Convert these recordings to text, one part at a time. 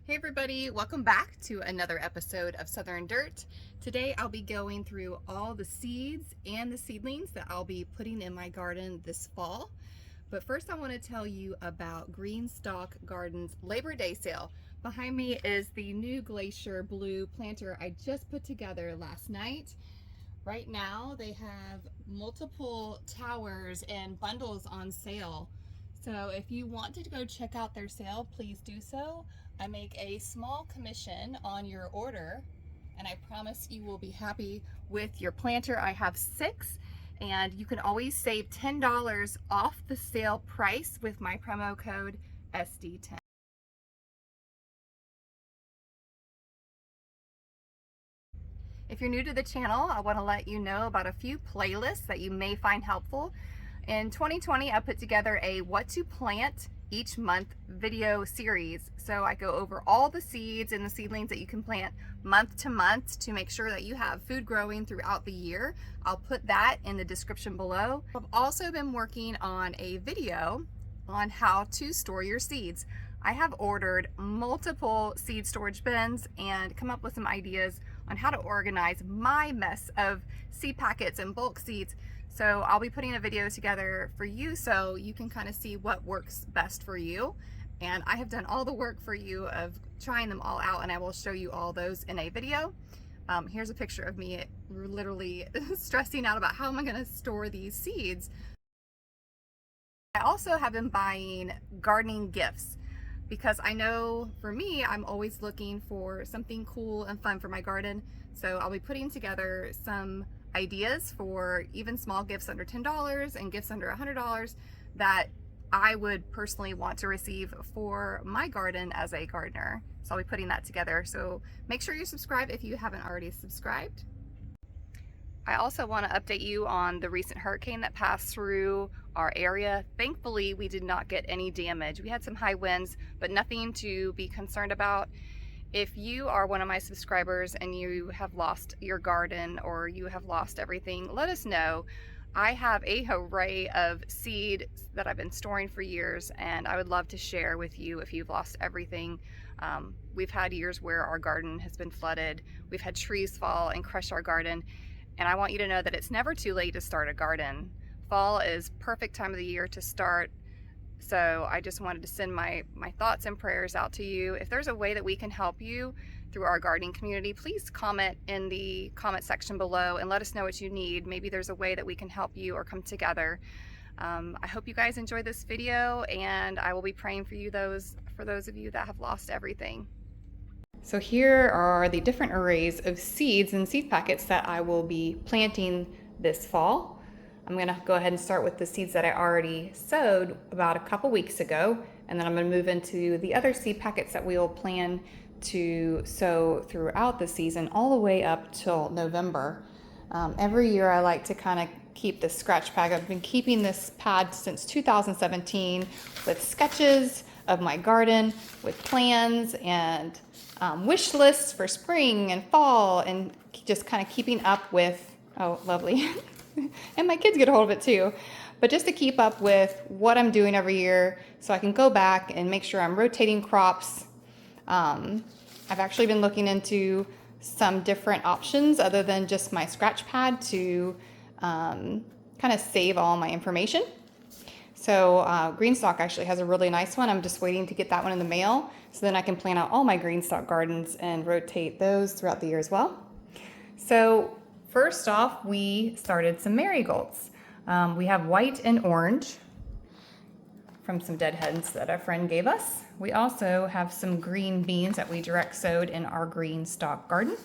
Hey everybody, welcome back to another episode of Southern Dirt. Today I'll be going through all the seeds and the seedlings that I'll be putting in my garden this fall. But first I want to tell you about GreenStalk Garden's Labor Day sale. Behind me is the new Glacier Blue planter I just put together last night. Right now they have multiple towers and bundles on sale. So if you want to go check out their sale, please do so. I make a small commission on your order, and I promise you will be happy with your planter. I have 6, and you can always save $10 off the sale price with my promo code SD10. If you're new to the channel, I want to let you know about a few playlists that you may find helpful. In 2020, I put together a what to plant each month video series. So I go over all the seeds and the seedlings that you can plant month to month to make sure that you have food growing throughout the year. I'll put that in the description below. I've also been working on a video on how to store your seeds. I have ordered multiple seed storage bins and come up with some ideas on how to organize my mess of seed packets and bulk seeds. So I'll be putting a video together for you so you can kind of see what works best for you. And I have done all the work for you of trying them all out, and I will show you all those in a video. Here's a picture of me literally stressing out about how am I going to store these seeds. I also have been buying gardening gifts because I know for me, I'm always looking for something cool and fun for my garden. So I'll be putting together some ideas for even small gifts under $10 and gifts under $100 that I would personally want to receive for my garden as a gardener. So I'll be putting that together. So make sure you subscribe if you haven't already subscribed. I also want to update you on the recent hurricane that passed through our area. Thankfully, we did not get any damage. We had some high winds, but nothing to be concerned about. If you are one of my subscribers and you have lost your garden or you have lost everything, let us know. I have a array of seed that I've been storing for years, and I would love to share with you if you've lost everything. We've had years where our garden has been flooded. We've had trees fall and crush our garden. And I want you to know that it's never too late to start a garden. Fall is perfect time of the year to start. So I just wanted to send my thoughts and prayers out to you. If there's a way that we can help you through our gardening community, please comment in the comment section below and let us know what you need. Maybe there's a way that we can help you or come together. I hope you guys enjoy this video, and I will be praying for you for those of you that have lost everything. So here are the different arrays of seeds and seed packets that I will be planting this fall. I'm going to go ahead and start with the seeds that I already sowed about a couple weeks ago, and then I'm going to move into the other seed packets that we'll plan to sow throughout the season all the way up till November. Every year I like to kind of keep this scratch pad. I've been keeping this pad since 2017 with sketches of my garden, with plans and wish lists for spring and fall, and just kind of keeping up with, oh lovely, and my kids get a hold of it too, but just to keep up with what I'm doing every year so I can go back and make sure I'm rotating crops. I've actually been looking into some different options other than just my scratch pad to kind of save all my information. So GreenStalk actually has a really nice one. I'm just waiting to get that one in the mail so then I can plan out all my GreenStalk gardens and rotate those throughout the year as well. So first off, we started some marigolds. We have white and orange from some deadheads that a friend gave us. We also have some green beans that we direct sowed in our GreenStalk garden.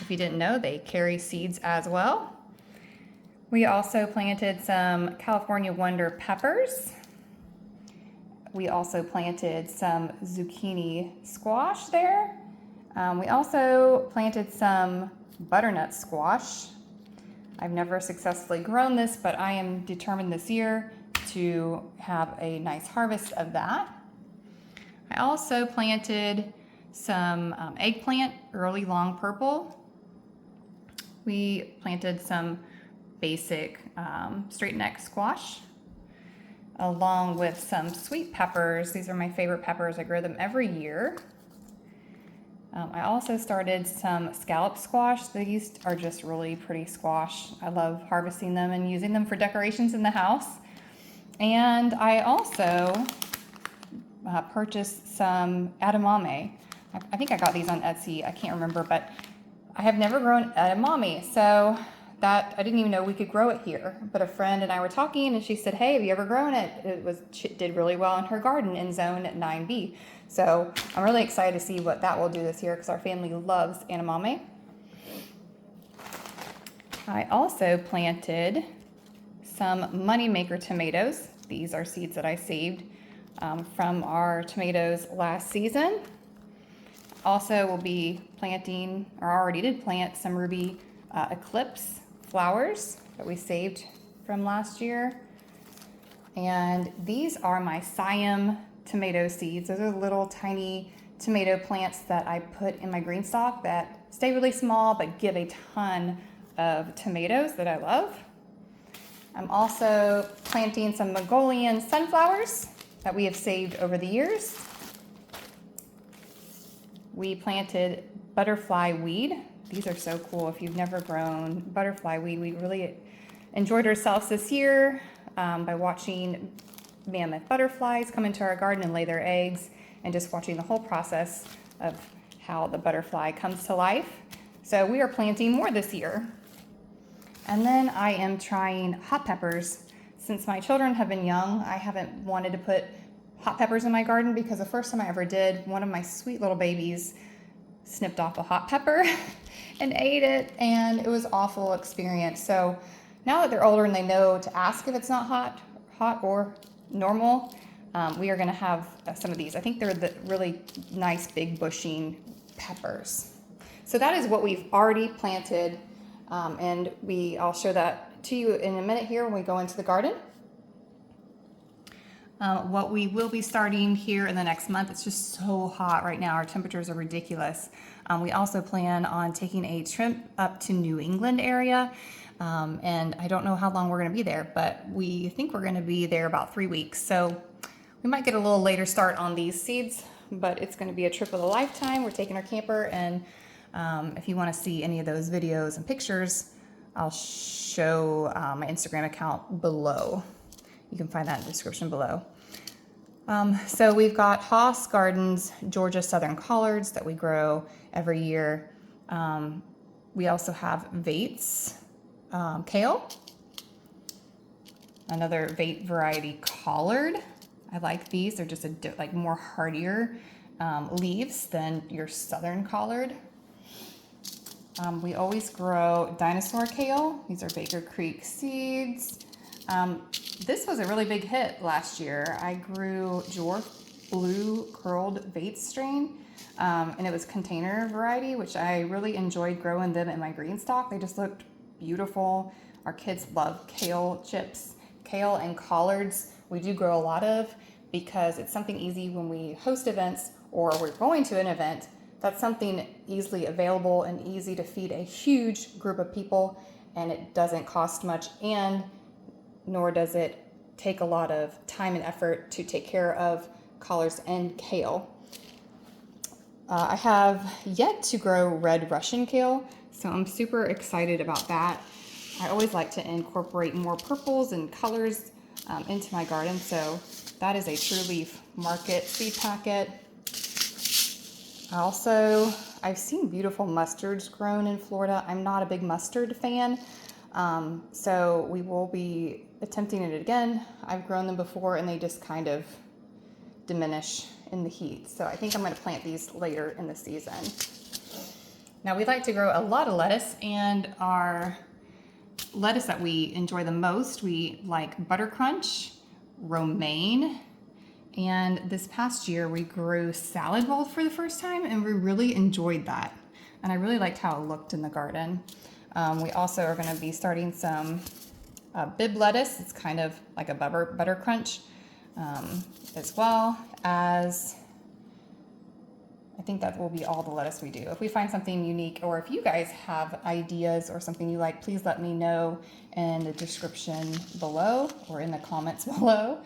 If you didn't know, they carry seeds as well. We also planted some California Wonder peppers. We also planted some zucchini squash there. We also planted some butternut squash. I've never successfully grown this, but I am determined this year to have a nice harvest of that. I also planted some eggplant, early long purple. We planted some basic straight neck squash, along with some sweet peppers. These are my favorite peppers. I grow them every year. I also started some scallop squash. These are just really pretty squash. I love harvesting them and using them for decorations in the house. And I also purchased some edamame. I think I got these on Etsy. I can't remember, but I have never grown edamame. So that I didn't even know we could grow it here. But a friend and I were talking and she said, hey, have you ever grown it? It did really well in her garden in zone 9B. So I'm really excited to see what that will do this year because our family loves edamame. I also planted some moneymaker tomatoes. These are seeds that I saved from our tomatoes last season. Also will be planting, or already did plant, some ruby eclipse flowers that we saved from last year. And these are my Siam tomato seeds. Those are little tiny tomato plants that I put in my GreenStalk that stay really small but give a ton of tomatoes that I love. I'm also planting some Mongolian sunflowers that we have saved over the years. We planted butterfly weed. These are so cool. If you've never grown butterfly weed, we really enjoyed ourselves this year by watching mammoth butterflies come into our garden and lay their eggs, and just watching the whole process of how the butterfly comes to life. So we are planting more this year. And then I am trying hot peppers. Since my children have been young, I haven't wanted to put hot peppers in my garden because the first time I ever did, one of my sweet little babies snipped off a hot pepper and ate it, and it was an awful experience. So now that they're older and they know to ask if it's not hot or normal, we are going to have some of these. I think they're the really nice big bushing peppers. So that is what we've already planted, and I'll show that to you in a minute here when we go into the garden. What we will be starting here in the next month, it's just so hot right now. Our temperatures are ridiculous. We also plan on taking a trip up to New England area. And I don't know how long we're going to be there, but we think we're going to be there about 3 weeks. So we might get a little later start on these seeds, but it's going to be a trip of a lifetime. We're taking our camper, and if you want to see any of those videos and pictures, I'll show my Instagram account below. You can find that in the description below. So we've got Haas Gardens Georgia Southern Collards that we grow every year. We also have Vates kale, another Vate variety collard. I like these. They're just like more hardier leaves than your southern collard. We always grow dinosaur kale. These are Baker Creek seeds. This was a really big hit last year. I grew dwarf blue curled Vate strain, and it was container variety, which I really enjoyed growing them in my GreenStalk. They just looked beautiful. Our kids love kale chips. Kale and collards we do grow a lot of because it's something easy when we host events or we're going to an event. That's something easily available and easy to feed a huge group of people, and it doesn't cost much, and nor does it take a lot of time and effort to take care of collards and kale. I have yet to grow red Russian kale, so I'm super excited about that. I always like to incorporate more purples and colors into my garden, so that is a True Leaf Market seed packet. I've seen beautiful mustards grown in Florida. I'm not a big mustard fan, so we will be attempting it again. I've grown them before and they just kind of diminish in the heat. So I think I'm going to plant these later in the season. Now we like to grow a lot of lettuce, and our lettuce that we enjoy the most, we like Butter Crunch, romaine, and this past year we grew salad bulb for the first time, and we really enjoyed that. And I really liked how it looked in the garden. We also are going to be starting some bib lettuce. It's kind of like a butter crunch, as well as, I think that will be all the lettuce we do. If we find something unique, or if you guys have ideas or something you like, please let me know in the description below or in the comments below.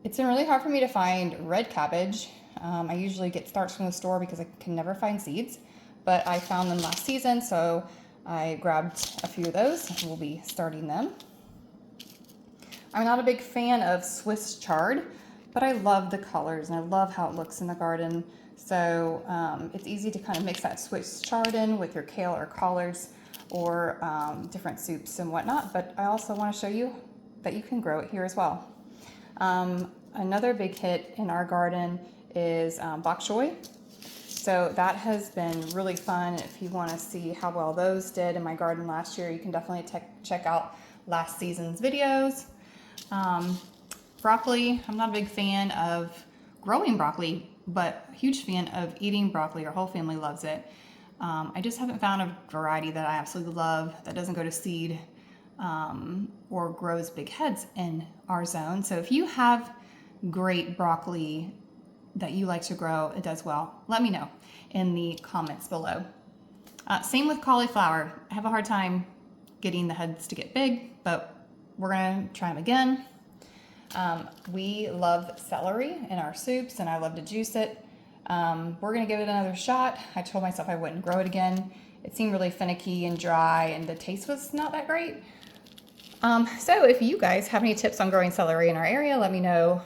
It's been really hard for me to find red cabbage. I usually get starts from the store because I can never find seeds, but I found them last season, so I grabbed a few of those and we'll be starting them. I'm not a big fan of Swiss chard, but I love the colors and I love how it looks in the garden. So it's easy to kind of mix that Swiss chard in with your kale or collards or different soups and whatnot. But I also want to show you that you can grow it here as well. Another big hit in our garden is bok choy. So that has been really fun. If you want to see how well those did in my garden last year, you can definitely check out last season's videos. Broccoli, I'm not a big fan of growing broccoli, but a huge fan of eating broccoli. Our whole family loves it. I just haven't found a variety that I absolutely love that doesn't go to seed or grows big heads in our zone. So if you have great broccoli that you like to grow, it does well, let me know in the comments below. Same with cauliflower. I have a hard time getting the heads to get big, but we're gonna try them again. We love celery in our soups and I love to juice it. We're gonna give it another shot. I told myself I wouldn't grow it again. It seemed really finicky and dry and the taste was not that great. So if you guys have any tips on growing celery in our area, let me know,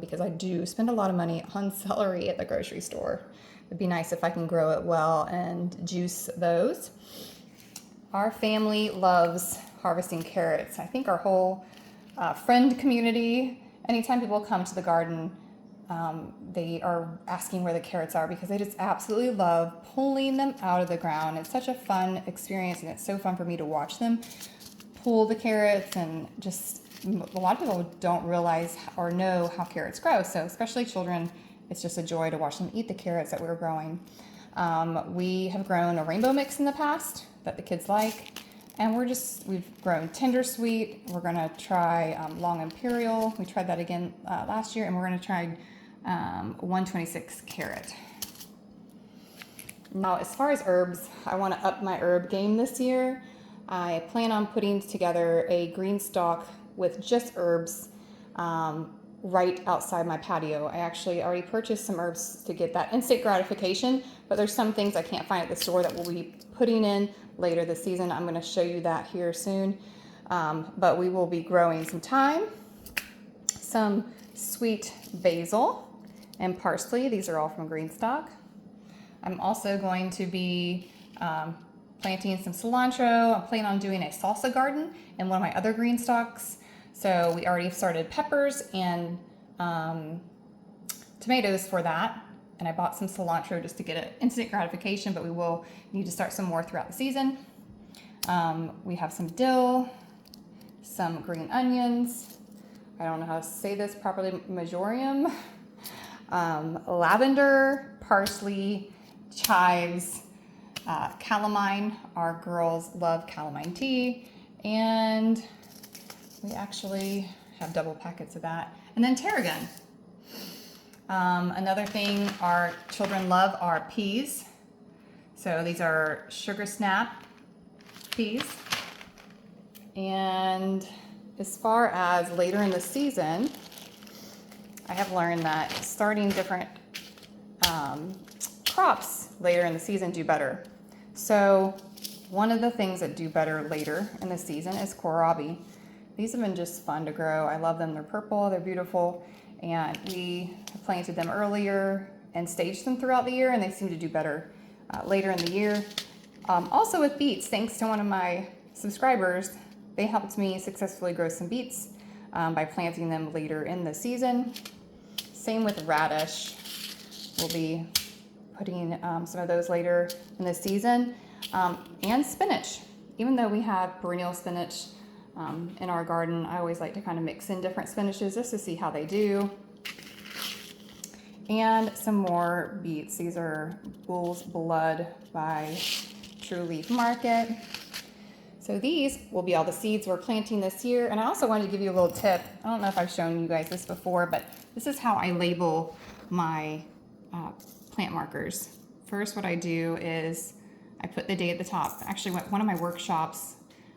because I do spend a lot of money on celery at the grocery store. It'd be nice if I can grow it well and juice those. Our family loves harvesting carrots. I think our whole friend community, anytime people come to the garden, they are asking where the carrots are because they just absolutely love pulling them out of the ground. It's such a fun experience and it's so fun for me to watch them pull the carrots, and just a lot of people don't realize or know how carrots grow. So especially children, it's just a joy to watch them eat the carrots that we're growing. We have grown a rainbow mix in the past that the kids like. And we've grown tender sweet. We're gonna try long imperial. We tried that again last year, and we're gonna try 126 carrot. Now, as far as herbs, I wanna up my herb game this year. I plan on putting together a GreenStalk with just herbs right outside my patio. I actually already purchased some herbs to get that instant gratification, but there's some things I can't find at the store that we'll be putting in later this season. I'm going to show you that here soon. But we will be growing some thyme, some sweet basil, and parsley. These are all from GreenStalk. I'm also going to be planting some cilantro. I'm planning on doing a salsa garden in one of my other GreenStalks. So we already started peppers and tomatoes for that. And I bought some cilantro just to get an instant gratification, but we will need to start some more throughout the season. We have some dill, some green onions. I don't know how to say this properly, majorium, lavender, parsley, chives, calamine. Our girls love calamine tea. And we actually have double packets of that. And then tarragon. Another thing our children love are peas. So these are sugar snap peas. And as far as later in the season, I have learned that starting different crops later in the season do better. So one of the things that do better later in the season is kohlrabi. These have been just fun to grow. I love them. They're purple, they're beautiful. And we have planted them earlier and staged them throughout the year, and they seem to do better later in the year. Also with beets, thanks to one of my subscribers, they helped me successfully grow some beets by planting them later in the season. Same with radish. We'll be putting some of those later in the season. And spinach. Even though we have perennial spinach in our garden, I always like to kind of mix in different spinaches just to see how they do. And some more beets. These are Bull's Blood by True Leaf Market. So these will be all the seeds we're planting this year. And I also wanted to give you a little tip. I don't know if I've shown you guys this before, but this is how I label my plant markers. First, what I do is I put the date at the top. Actually, one of my workshops,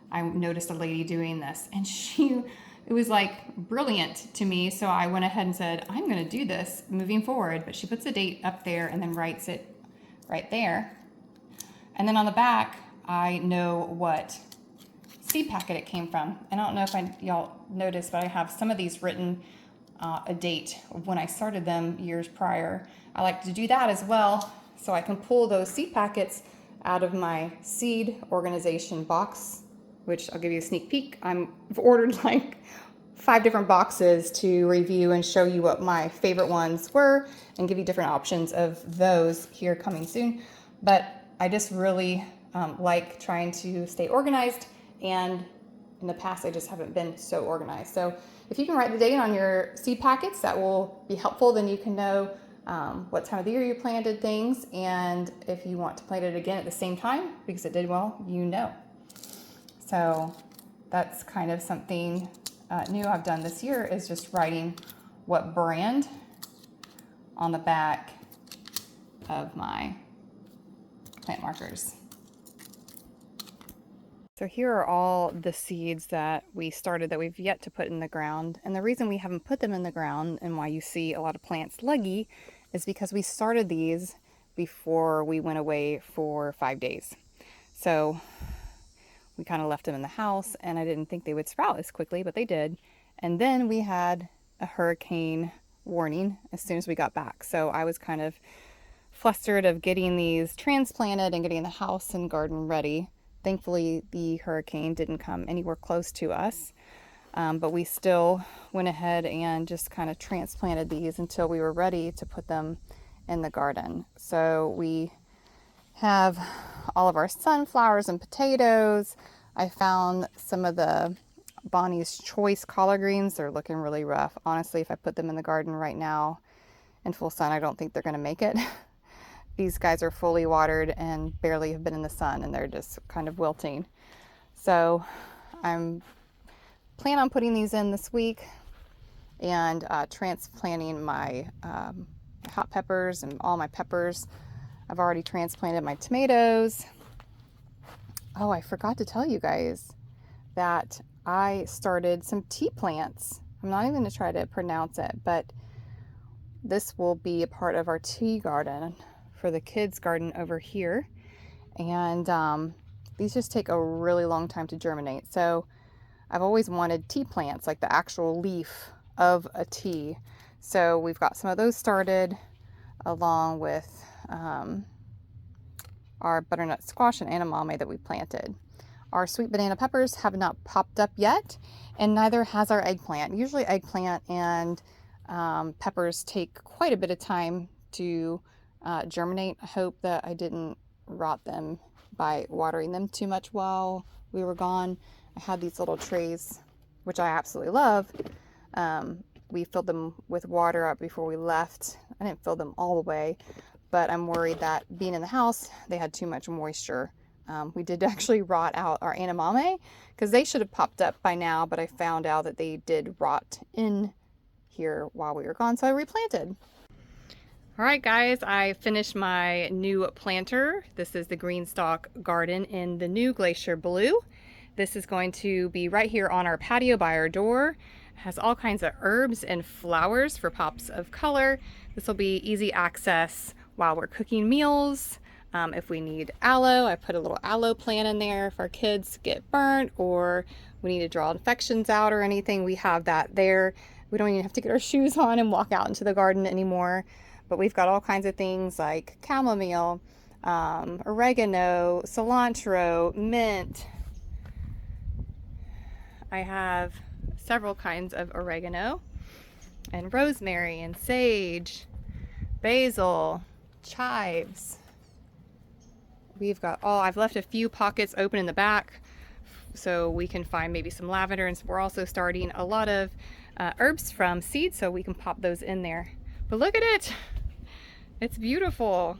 I noticed a lady doing this, and she it was like brilliant to me. So I went ahead and said, I'm going to do this moving forward. But she puts a date up there and then writes it right there. And then on the back, I know what seed packet it came from. And I don't know if y'all noticed, but I have some of these written a date of when I started them years prior. I like to do that as well, so I can pull those seed packets out of my seed organization box, which I'll give you a sneak peek. I've ordered like 5 different boxes to review and show you what my favorite ones were and give you different options of those here coming soon. But I just really like trying to stay organized, and in the past I just haven't been so organized. So if you can write the date on your seed packets, that will be helpful. Then you can know what time of the year you planted things, and if you want to plant it again at the same time because it did well, you know. So that's kind of something new I've done this year, is just writing what brand on the back of my plant markers. So here are all the seeds that we started that we've yet to put in the ground. And the reason we haven't put them in the ground and why you see a lot of plants leggy is because we started these before we went away for 5 days. So we kind of left them in the house, and I didn't think they would sprout as quickly, but they did. And then we had a hurricane warning as soon as we got back. So I was kind of flustered of getting these transplanted and getting the house and garden ready. Thankfully, the hurricane didn't come anywhere close to us, but we still went ahead and just kind of transplanted these until we were ready to put them in the garden. So we have all of our sunflowers and potatoes. I found some of the Bonnie's Choice collard greens. They're looking really rough. Honestly, if I put them in the garden right now in full sun, I don't think they're going to make it. These guys are fully watered and barely have been in the sun, and they're just kind of wilting. So I'm planning on putting these in this week and transplanting my hot peppers and all my peppers. I've already transplanted my tomatoes. Oh, I forgot to tell you guys that I started some tea plants. I'm not even going to try to pronounce it, but this will be a part of our tea garden for the kids' garden over here. And these just take a really long time to germinate. So I've always wanted tea plants, like the actual leaf of a tea. So we've got some of those started, along with our butternut squash and edamame that we planted. Our sweet banana peppers have not popped up yet, and neither has our eggplant. Usually eggplant and peppers take quite a bit of time to germinate. I hope that I didn't rot them by watering them too much while we were gone. I had these little trays, which I absolutely love. We filled them with water up before we left. I didn't fill them all the way, but I'm worried that being in the house, they had too much moisture. We did actually rot out our edamame because they should have popped up by now, but I found out that they did rot in here while we were gone, so I replanted. All right, guys, I finished my new planter. This is the GreenStalk garden in the new Glacier Blue. This is going to be right here on our patio by our door. It has all kinds of herbs and flowers for pops of color. This will be easy access while we're cooking meals. If we need aloe, I put a little aloe plant in there if our kids get burnt or we need to draw infections out or anything. We have that there. We don't even have to get our shoes on and walk out into the garden anymore. But we've got all kinds of things like chamomile, oregano, cilantro, mint. I have several kinds of oregano and rosemary and sage, basil, chives. We've got I've left a few pockets open in the back so we can find maybe some lavender, and so we're also starting a lot of herbs from seed so we can pop those in there. But look at it. It's beautiful.